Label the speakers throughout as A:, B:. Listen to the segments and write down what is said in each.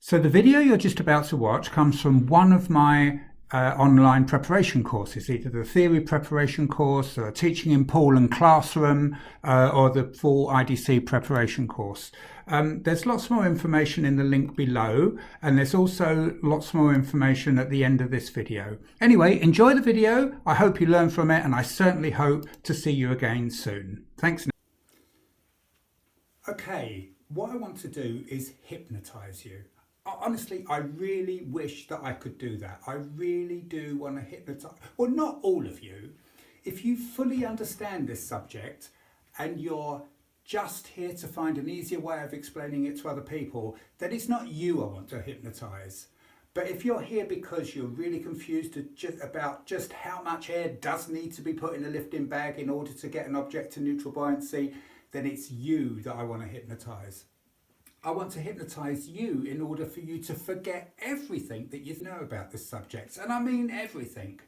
A: So the video you're just about to watch comes from one of my online preparation courses, either the theory preparation course, or teaching in pool and classroom, or the full IDC preparation course. There's lots more information in the link below, and there's also lots more information at the end of this video. Anyway, enjoy the video. I hope you learn from it, and I certainly hope to see you again soon. Thanks. Okay, what I want to do is hypnotize you. Honestly, I really wish that I could do that. I really do want to hypnotize, well, not all of you. If you fully understand this subject and you're just here to find an easier way of explaining it to other people, then it's not you I want to hypnotize. But if you're here because you're really confused about just how much air does need to be put in a lifting bag in order to get an object to neutral buoyancy, then it's you that I want to hypnotize. I want to hypnotize you in order for you to forget everything that you know about this subject. And I mean everything.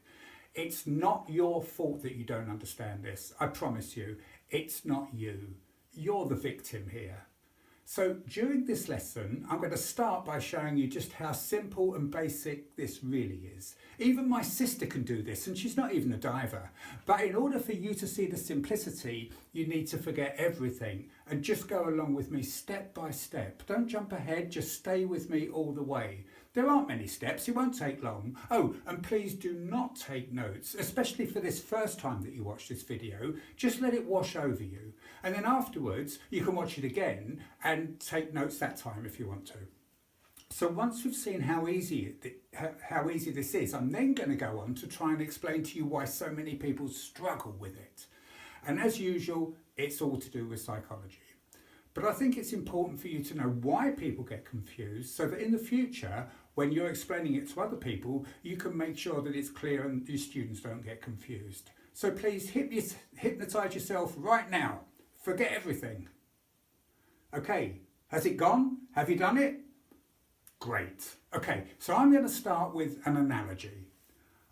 A: It's not your fault that you don't understand this. I promise you, it's not you. You're the victim here. So during this lesson, I'm going to start by showing you just how simple and basic this really is. Even my sister can do this, and she's not even a diver. But in order for you to see the simplicity, you need to forget everything and just go along with me step by step. Don't jump ahead, just stay with me all the way. There aren't many steps, it won't take long. Oh, and please do not take notes, especially for this first time that you watch this video. Just let it wash over you. And then afterwards, you can watch it again and take notes that time if you want to. So once we've seen how easy this is, I'm then going to go on to try and explain to you why so many people struggle with it. And as usual, it's all to do with psychology. But I think it's important for you to know why people get confused so that in the future, when you're explaining it to other people, you can make sure that it's clear and your students don't get confused. So please hypnotize yourself right now. Forget everything. Okay, has it gone? Have you done it? Great. Okay, so I'm going to start with an analogy.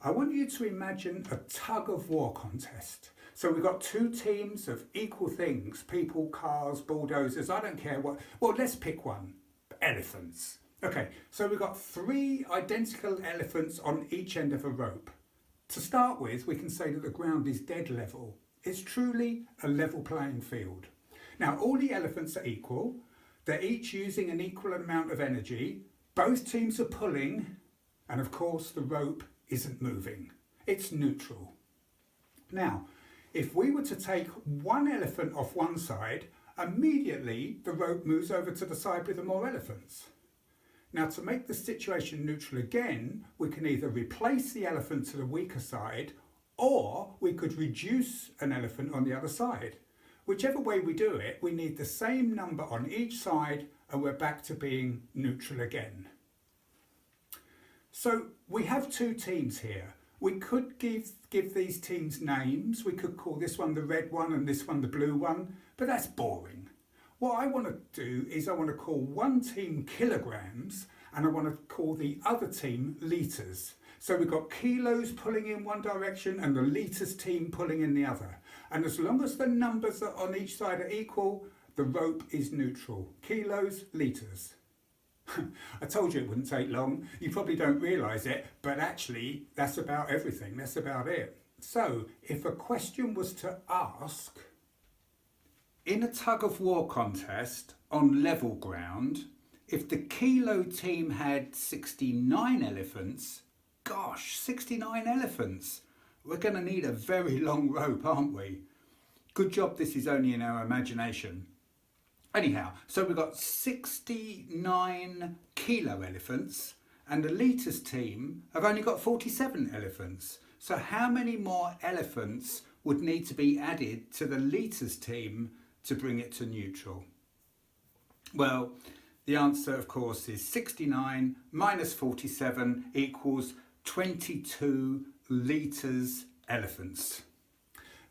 A: I want you to imagine a tug of war contest. So we've got two teams of equal things, people, cars, bulldozers, I don't care what. Well, let's pick one, elephants. Okay, so we've got three identical elephants on each end of a rope. To start with, we can say that the ground is dead level. It's truly a level playing field. Now, all the elephants are equal. They're each using an equal amount of energy. Both teams are pulling, and of course, the rope isn't moving. It's neutral. Now, if we were to take one elephant off one side, immediately the rope moves over to the side with the more elephants. Now, to make the situation neutral again, we can either replace the elephant to the weaker side, or we could reduce an elephant on the other side. Whichever way we do it, we need the same number on each side, and we're back to being neutral again. So we have two teams here. We could give these teams names. We could call this one the red one and this one the blue one, but that's boring. What I want to do is I want to call one team kilograms and I want to call the other team litres. So we've got kilos pulling in one direction and the litres team pulling in the other. And as long as the numbers on each side are equal, the rope is neutral. Kilos, litres. I told you it wouldn't take long. You probably don't realise it, but actually that's about everything. That's about it. So if a question was to ask, in a tug of war contest on level ground, if the kilo team had 69 elephants, gosh, 69 elephants. We're going to need a very long rope, aren't we? Good job this is only in our imagination. Anyhow, so we've got 69 kilo elephants and the litres team have only got 47 elephants. So how many more elephants would need to be added to the litres team to bring it to neutral? Well, the answer, of course, is 69 minus 47 equals 22 litres elephants.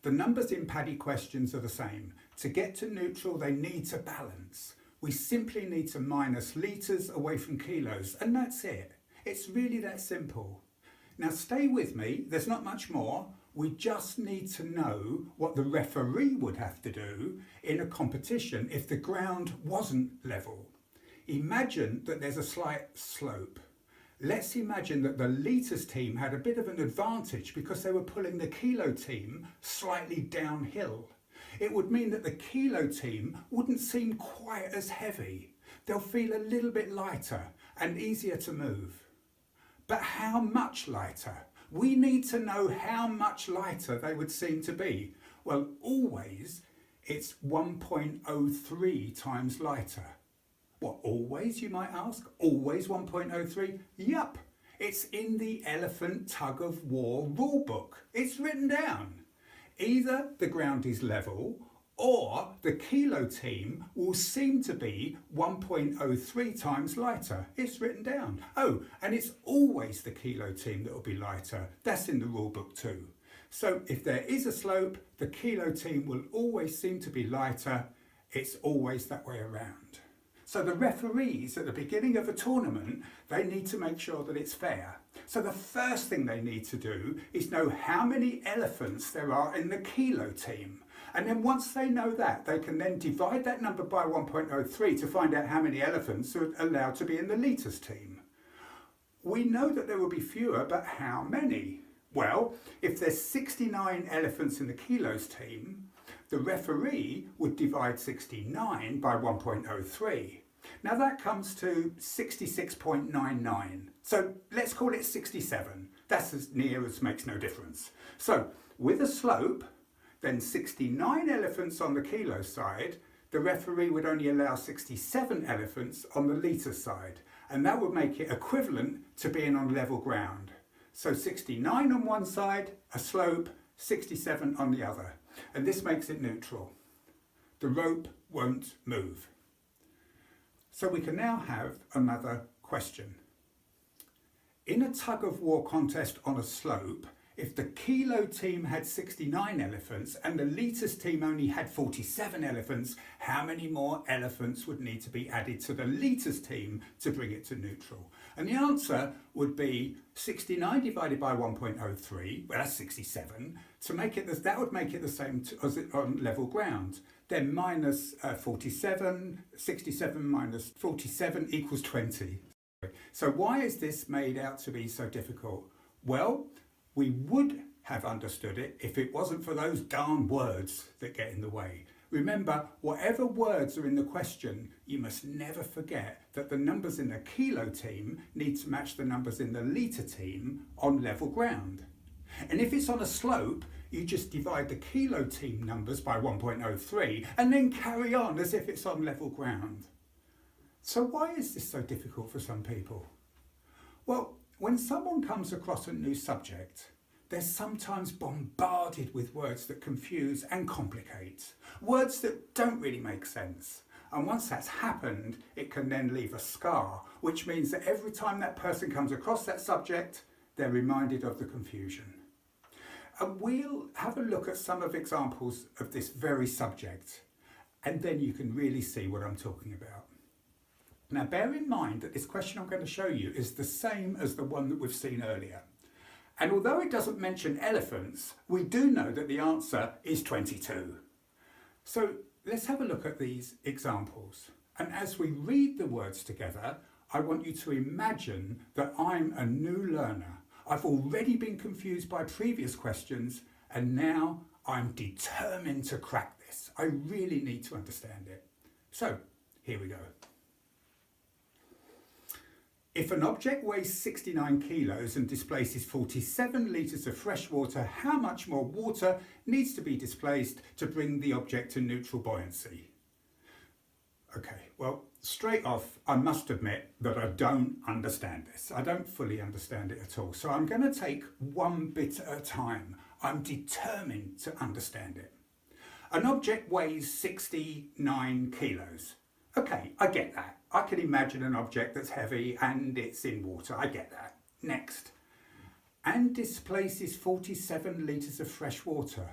A: The numbers in PADI questions are the same. To get to neutral, they need to balance. We simply need to minus litres away from kilos, and that's it. It's really that simple. Now stay with me, there's not much more. We just need to know what the referee would have to do in a competition if the ground wasn't level. Imagine that there's a slight slope. Let's imagine that the litres team had a bit of an advantage because they were pulling the kilo team slightly downhill. It would mean that the kilo team wouldn't seem quite as heavy. They'll feel a little bit lighter and easier to move. But how much lighter? We need to know how much lighter they would seem to be. Well, always it's 1.03 times lighter. What, always, you might ask? Always 1.03? Yup, it's in the elephant tug of war rulebook. It's written down. Either the ground is level or the kilo team will seem to be 1.03 times lighter. It's written down. Oh, and it's always the kilo team that will be lighter. That's in the rulebook too. So if there is a slope, the kilo team will always seem to be lighter. It's always that way around. So the referees at the beginning of a tournament, they need to make sure that it's fair. So the first thing they need to do is know how many elephants there are in the kilo team. And then once they know that, they can then divide that number by 1.03 to find out how many elephants are allowed to be in the litres team. We know that there will be fewer, but how many? Well, if there's 69 elephants in the kilos team, the referee would divide 69 by 1.03. Now that comes to 66.99. So let's call it 67. That's as near as makes no difference. So with a slope, then 69 elephants on the kilo side, the referee would only allow 67 elephants on the litre side. And that would make it equivalent to being on level ground. So 69 on one side, a slope, 67 on the other. And this makes it neutral. The rope won't move. So we can now have another question. In a tug of war contest on a slope, if the kilo team had 69 elephants and the litres team only had 47 elephants, how many more elephants would need to be added to the litres team to bring it to neutral? And the answer would be 69 divided by 1.03, well that's 67, to make it that would make it the same as it on level ground. Then minus 47, 67 minus 47 equals 20. So why is this made out to be so difficult? Well, we would have understood it if it wasn't for those darn words that get in the way. Remember, whatever words are in the question, you must never forget that the numbers in the kilo team need to match the numbers in the litre team on level ground. And if it's on a slope, you just divide the kilo team numbers by 1.03 and then carry on as if it's on level ground. So why is this so difficult for some people? Well, when someone comes across a new subject, they're sometimes bombarded with words that confuse and complicate, words that don't really make sense. And once that's happened, it can then leave a scar, which means that every time that person comes across that subject, they're reminded of the confusion. And we'll have a look at some of examples of this very subject, and then you can really see what I'm talking about. Now bear in mind that this question I'm going to show you is the same as the one that we've seen earlier. And although it doesn't mention elephants, we do know that the answer is 22. So let's have a look at these examples. And as we read the words together, I want you to imagine that I'm a new learner. I've already been confused by previous questions, and now I'm determined to crack this. I really need to understand it. So here we go. If an object weighs 69 kilos and displaces 47 litres of fresh water, how much more water needs to be displaced to bring the object to neutral buoyancy? Okay, well, straight off, I must admit that I don't understand this. I don't fully understand it at all. So I'm going to take one bit at a time. I'm determined to understand it. An object weighs 69 kilos. Okay, I get that. I can imagine an object that's heavy and it's in water. I get that. Next. And displaces 47 litres of fresh water.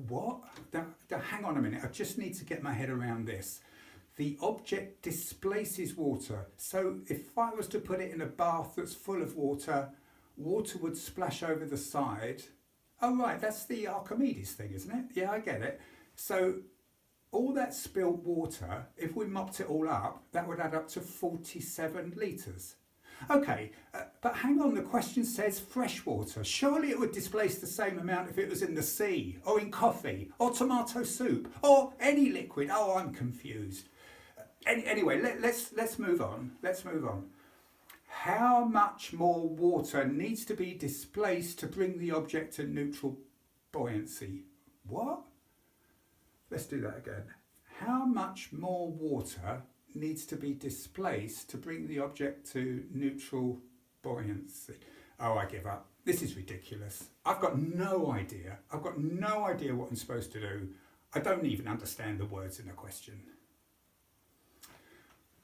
A: What? Hang on a minute. I just need to get my head around this. The object displaces water. So if I was to put it in a bath that's full of water, water would splash over the side. Oh, right. That's the Archimedes thing, isn't it? Yeah, I get it. So all that spilt water, if we mopped it all up, that would add up to 47 litres. Okay, but hang on, the question says fresh water. Surely it would displace the same amount if it was in the sea, or in coffee, or tomato soup, or any liquid. Oh, I'm confused. Anyway, let's move on. Let's move on. How much more water needs to be displaced to bring the object to neutral buoyancy? What? Let's do that again. How much more water needs to be displaced to bring the object to neutral buoyancy? Oh, I give up. This is ridiculous. I've got no idea. I've got no idea what I'm supposed to do. I don't even understand the words in the question.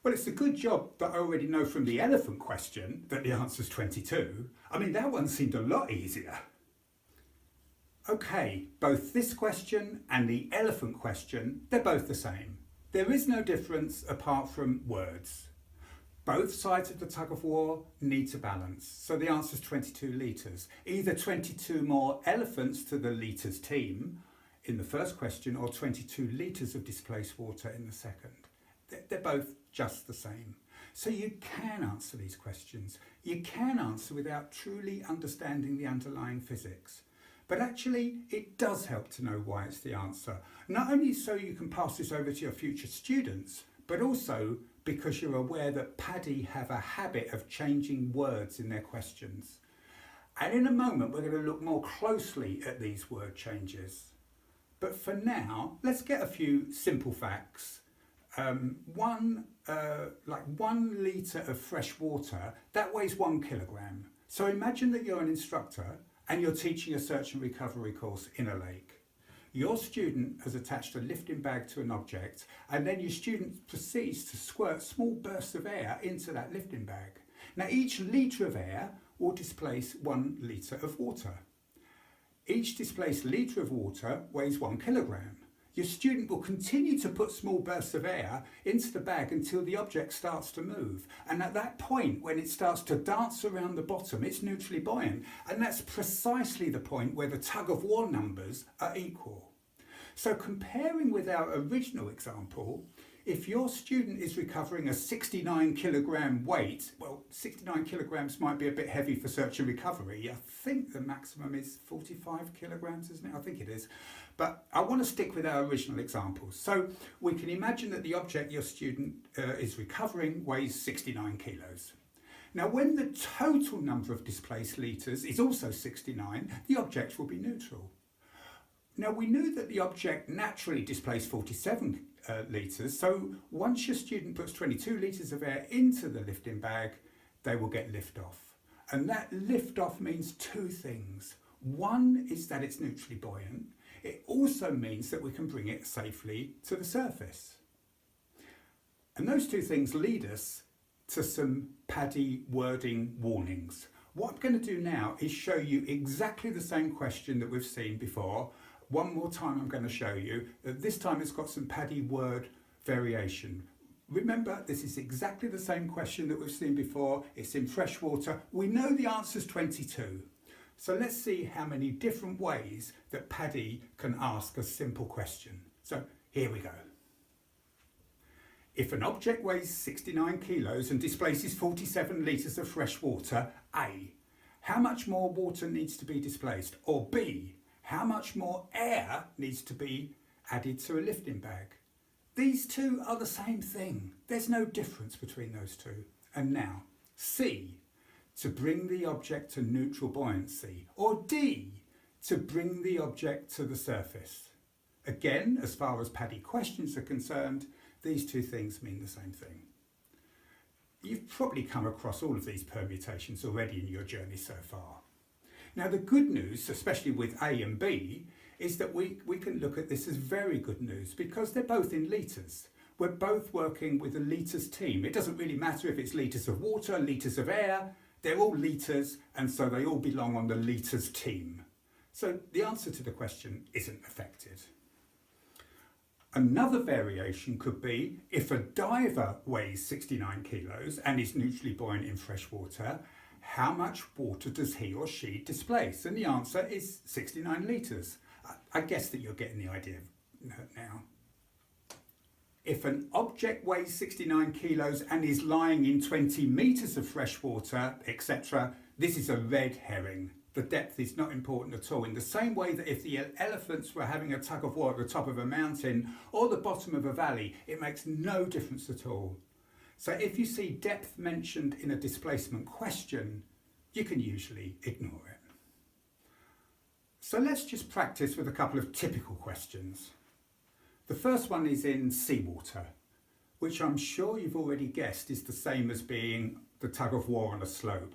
A: Well, it's a good job that I already know from the elephant question that the answer's 22. I mean, that one seemed a lot easier. Okay, both this question and the elephant question, they're both the same. There is no difference apart from words. Both sides of the tug of war need to balance, so the answer's 22 litres. Either 22 more elephants to the litres team in the first question, or 22 litres of displaced water in the second. They're both just the same. So you can answer these questions. You can answer without truly understanding the underlying physics. But actually, it does help to know why it's the answer. Not only so you can pass this over to your future students, but also because you're aware that PADI have a habit of changing words in their questions. And in a moment, we're going to look more closely at these word changes. But for now, let's get a few simple facts. 1 litre of fresh water, that weighs 1 kilogram. So imagine that you're an instructor and you're teaching a search and recovery course in a lake. Your student has attached a lifting bag to an object, and then your student proceeds to squirt small bursts of air into that lifting bag. Now each litre of air will displace 1 litre of water. Each displaced litre of water weighs 1 kilogram. Your student will continue to put small bursts of air into the bag until the object starts to move. And at that point, when it starts to dance around the bottom, it's neutrally buoyant. And that's precisely the point where the tug of war numbers are equal. So comparing with our original example, if your student is recovering a 69 kilogram weight, well, 69 kilograms might be a bit heavy for search and recovery. I think the maximum is 45 kilograms, isn't it? I think it is. But I want to stick with our original examples. So we can imagine that the object your student is recovering weighs 69 kilos. Now, when the total number of displaced litres is also 69, the object will be neutral. Now, we knew that the object naturally displaced 47 litres, so once your student puts 22 litres of air into the lifting bag, they will get lift-off. And that lift-off means 2 things. One is that it's neutrally buoyant. It also means that we can bring it safely to the surface. And those 2 things lead us to some PADI wording warnings. What I'm going to do now is show you exactly the same question that we've seen before. One more time I'm going to show you that this time it's got some PADI word variation. Remember, this is exactly the same question that we've seen before. It's in fresh water. We know the answer's 22. So let's see how many different ways that PADI can ask a simple question. So here we go. If an object weighs 69 kilos and displaces 47 litres of fresh water, A, how much more water needs to be displaced? Or B, how much more air needs to be added to a lifting bag? These 2 are the same thing. There's no difference between those 2. And now, C, to bring the object to neutral buoyancy, or D, to bring the object to the surface. Again, as far as PADI questions are concerned, these 2 things mean the same thing. You've probably come across all of these permutations already in your journey so far. Now, the good news, especially with A and B, is that we can look at this as very good news because they're both in litres. We're both working with a litres team. It doesn't really matter if it's litres of water, litres of air. They're all litres, and so they all belong on the litres team. So the answer to the question isn't affected. Another variation could be if a diver weighs 69 kilos and is neutrally buoyant in fresh water, how much water does he or she displace? And the answer is 69 litres. I guess that you're getting the idea now. If an object weighs 69 kilos and is lying in 20 meters of fresh water, etc., this is a red herring. The depth is not important at all. In the same way that if the elephants were having a tug of war at the top of a mountain or the bottom of a valley, it makes no difference at all. So if you see depth mentioned in a displacement question, you can usually ignore it. So let's just practice with a couple of typical questions. The first one is in seawater, which I'm sure you've already guessed is the same as being the tug of war on a slope.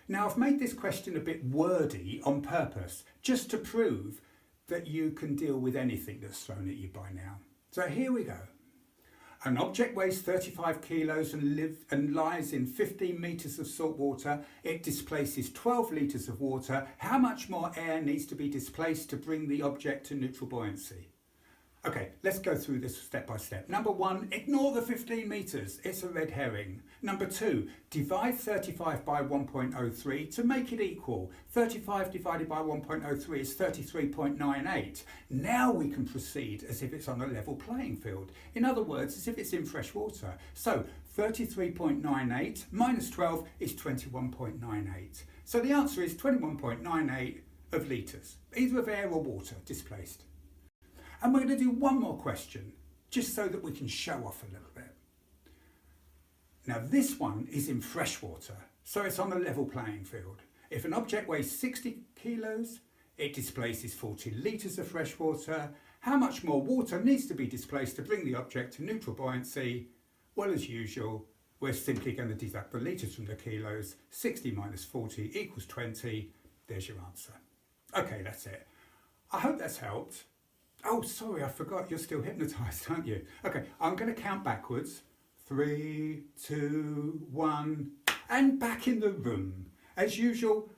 A: Now, I've made this question a bit wordy on purpose, just to prove that you can deal with anything that's thrown at you by now. So here we go. An object weighs 35 kilos and lies in 15 meters of salt water. It displaces 12 liters of water. How much more air needs to be displaced to bring the object to neutral buoyancy? Okay, let's go through this step by step. Number one, ignore the 15 meters. It's a red herring. Number two, divide 35 by 1.03 to make it equal. 35 divided by 1.03 is 33.98. Now we can proceed as if it's on a level playing field. In other words, as if it's in fresh water. So 33.98 minus 12 is 21.98. So the answer is 21.98 of litres, either of air or water displaced. And we're going to do one more question, just so that we can show off a little bit. Now this one is in fresh water, so it's on a level playing field. If an object weighs 60 kilos, it displaces 40 litres of fresh water. How much more water needs to be displaced to bring the object to neutral buoyancy? Well, as usual, we're simply going to deduct the litres from the kilos. 60 minus 40 equals 20. There's your answer. Okay, that's it. I hope that's helped. Oh, sorry, I forgot, you're still hypnotised, aren't you? Okay, I'm going to count backwards. 3, 2, 1, and back in the room. As usual,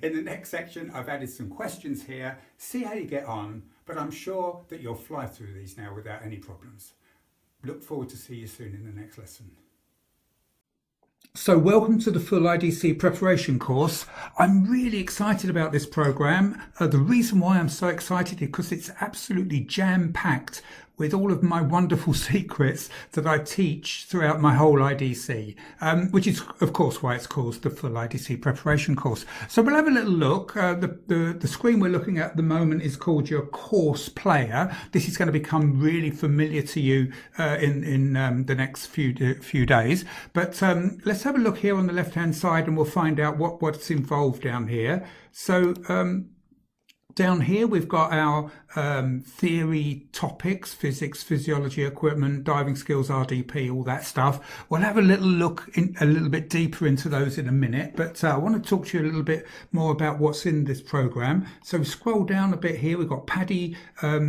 A: in the next section, I've added some questions here. See how you get on, but I'm sure that you'll fly through these now without any problems. Look forward to see you soon in the next lesson. So welcome to the full IDC preparation course. I'm really excited about this program. The reason why I'm so excited is because it's absolutely jam-packed with all of my wonderful secrets that I teach throughout my whole IDC, which is of course why it's called the full IDC preparation course. So we'll have a little look. The screen we're looking at the moment is called your course player. This is going to become really familiar to you in the next few days. But let's have a look here on the left hand side and we'll find out what's involved down here. So down here we've got our theory topics: physics, physiology, equipment, diving skills, RDP, all that stuff. We'll have a little look a little bit deeper into those in a minute, but I want to talk to you a little bit more about what's in this program. So scroll down a bit here, we've got PADI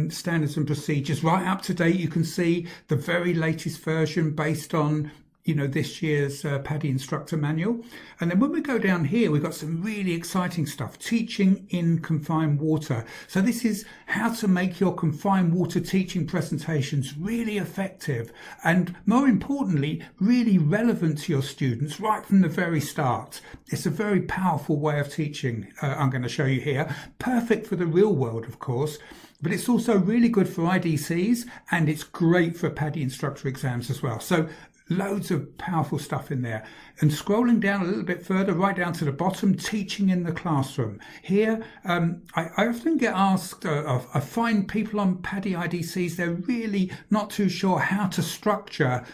A: standards and procedures, right up to date. You can see the very latest version based on this year's PADI instructor manual. And then when we go down here, we've got some really exciting stuff. Teaching in confined water. So this is how to make your confined water teaching presentations really effective and, more importantly, really relevant to your students right from the very start. It's a very powerful way of teaching, I'm going to show you here. Perfect for the real world, of course. But it's also really good for IDCs and it's great for PADI instructor exams as well. So loads of powerful stuff in there. And scrolling down a little bit further, right down to the bottom, teaching in the classroom. Here, I often get asked, I find people on PADI IDCs, they're really not too sure how to structure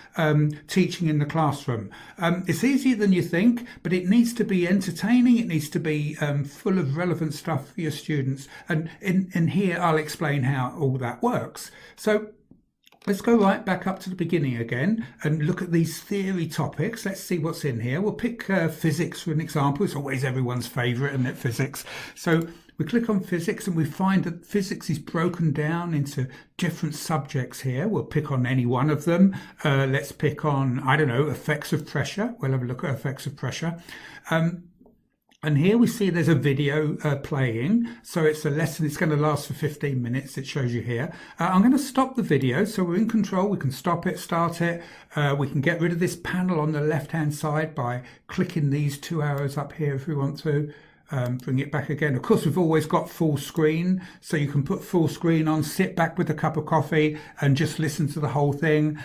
A: teaching in the classroom. It's easier than you think, but it needs to be entertaining. It needs to be full of relevant stuff for your students. And in here, I'll explain how all that works. So let's go right back up to the beginning again and look at these theory topics. Let's see what's in here. We'll pick physics for an example. It's always everyone's favourite, isn't it, physics? So we click on physics and we find that physics is broken down into different subjects here. We'll pick on any one of them. Let's pick on, I don't know, effects of pressure. We'll have a look at effects of pressure. And here we see there's a video playing. So it's a lesson. It's going to last for 15 minutes. It shows you here. I'm going to stop the video. So we're in control. We can stop it, start it. We can get rid of this panel on the left-hand side by clicking these 2 arrows up here if we want to. bring it back again. Of course, we've always got full screen, so you can put full screen on, sit back with a cup of coffee and just listen to the whole thing.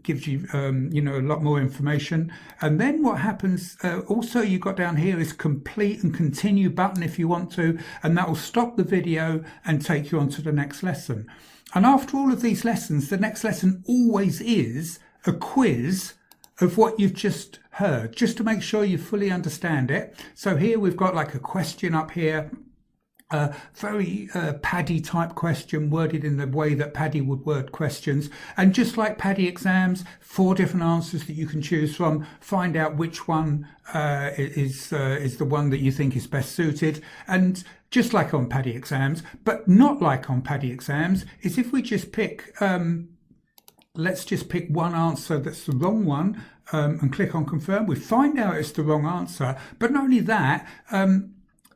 A: Gives you, a lot more information. And then what happens, also you've got down here is complete and continue button if you want to, and that will stop the video and take you on to the next lesson. And after all of these lessons, the next lesson always is a quiz of what you've just heard, just to make sure you fully understand it. So here we've got like a question up here, very Paddy type question, worded in the way that Paddy would word questions. And just like Paddy exams, 4 different answers that you can choose from. Find out which one is the one that you think is best suited. And just like on Paddy exams, but not like on Paddy exams, is if we just pick, let's just pick one answer that's the wrong one, and click on confirm. We find out it's the wrong answer, but not only that,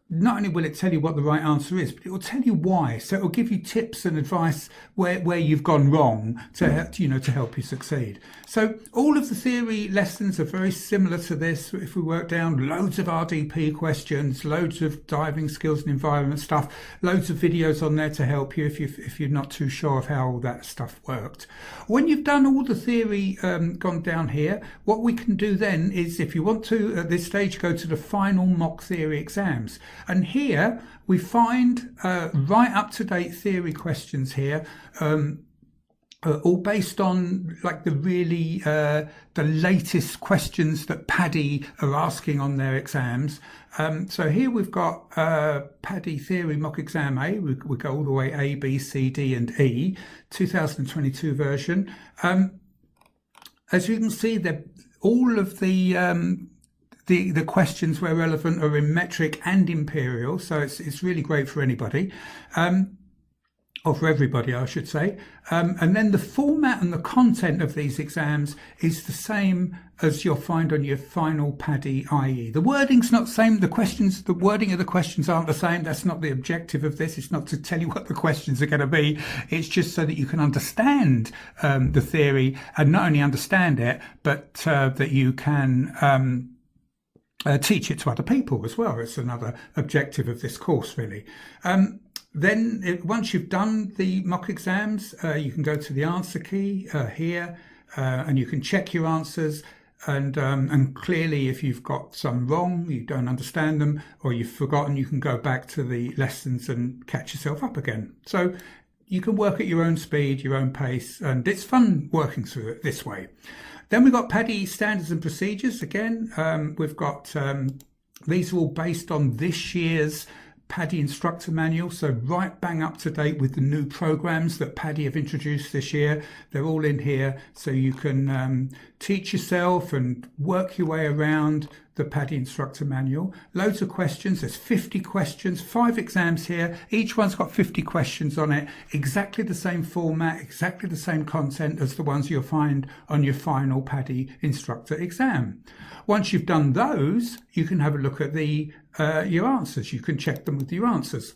A: not only will it tell you what the right answer is, but it will tell you why. So it will give you tips and advice where you've gone wrong to help you succeed. So all of the theory lessons are very similar to this. If we work down, loads of RDP questions, loads of diving skills and environment stuff, loads of videos on there to help you if you're not too sure of how all that stuff worked. When you've done all the theory, gone down here, what we can do then is, if you want to at this stage, go to the final mock theory exams. And here we find right up-to-date theory questions here, all based on like the latest questions that Paddy are asking on their exams. So here we've got Paddy Theory Mock Exam A. We go all the way A, B, C, D and E, 2022 version. As you can see, all of the questions where relevant are in metric and imperial, so it's really great for anybody, or for everybody, I should say. And then the format and the content of these exams is the same as you'll find on your final PADI IE. The wording's not the same. The wording of the questions aren't the same. That's not the objective of this. It's not to tell you what the questions are going to be. It's just so that you can understand the theory, and not only understand it, but that you can teach it to other people as well. It's another objective of this course, really. Then once you've done the mock exams, you can go to the answer key here, and you can check your answers. And clearly, if you've got some wrong, you don't understand them, or you've forgotten, you can go back to the lessons and catch yourself up again. So you can work at your own speed, your own pace, and it's fun working through it this way. Then we've got PADI standards and procedures. Again, we've got, these are all based on this year's PADI instructor manual, so right bang up to date with the new programs that PADI have introduced this year. They're all in here, so you can teach yourself and work your way around the PADI instructor manual. Loads of questions. There's 50 questions, 5 exams here. Each one's got 50 questions on it. Exactly the same format, exactly the same content as the ones you'll find on your final PADI instructor exam. Once you've done those, you can have a look at your answers. You can check them with your answers.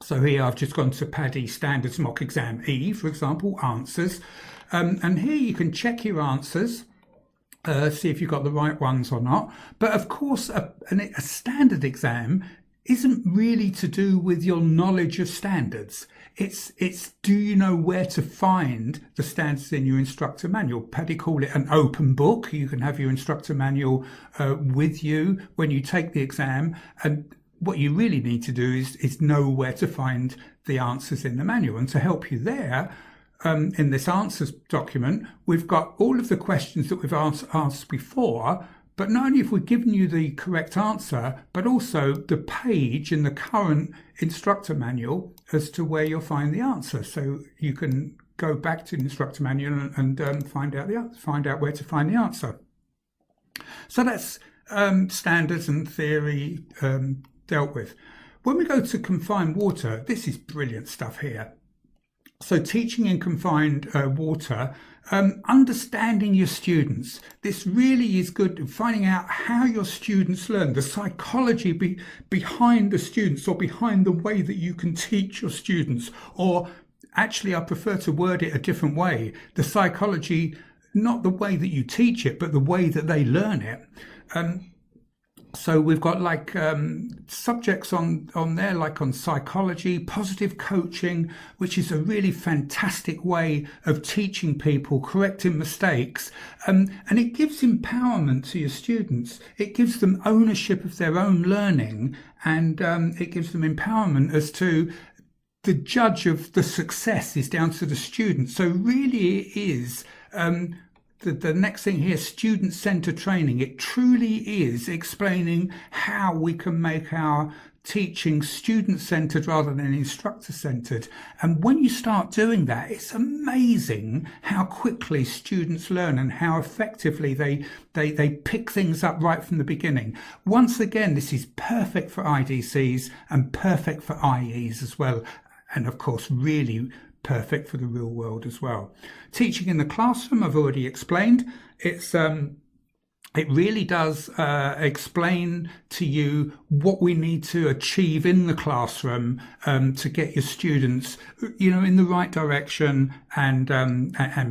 A: So here I've just gone to PADI Standards Mock Exam E, for example, answers. And here you can check your answers, see if you've got the right ones or not. But of course, a standard exam isn't really to do with your knowledge of standards. It's do you know where to find the standards in your instructor manual? PADI call it an open book. You can have your instructor manual with you when you take the exam, and what you really need to do is know where to find the answers in the manual. And to help you there, in this answers document, we've got all of the questions that we've asked before, but not only have we given you the correct answer, but also the page in the current instructor manual as to where you'll find the answer. So you can go back to the instructor manual and find out where to find the answer. So that's standards and theory dealt with. When we go to confined water, this is brilliant stuff here. So teaching in confined water, understanding your students. This really is good, finding out how your students learn, the psychology behind the students, or behind the way that you can teach your students. Or actually, I prefer to word it a different way. The psychology, not the way that you teach it, but the way that they learn it. So we've got like subjects on there, like on psychology, positive coaching, which is a really fantastic way of teaching people, correcting mistakes. And it gives empowerment to your students. It gives them ownership of their own learning, and it gives them empowerment as to the judge of the success is down to the student. So really it is the next thing here, student-centered training. It truly is explaining how we can make our teaching student-centered rather than instructor-centered. And when you start doing that, it's amazing how quickly students learn and how effectively they pick things up right from the beginning. Once again, this is perfect for IDCs and perfect for IEs as well. And of course, really perfect for the real world as well. Teaching in the classroom, I've already explained. It really does explain to you what we need to achieve in the classroom to get your students, in the right direction, and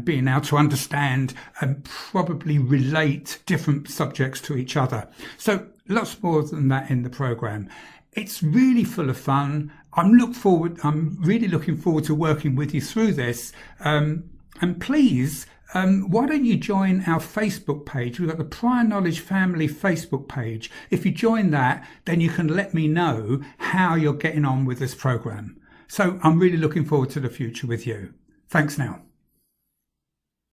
A: being able to understand and probably relate different subjects to each other. So lots more than that in the program. It's really full of fun. I'm really looking forward to working with you through this. And please, why don't you join our Facebook page? We've got the Prior Knowledge Family Facebook page. If you join that, then you can let me know how you're getting on with this program. So I'm really looking forward to the future with you. Thanks now.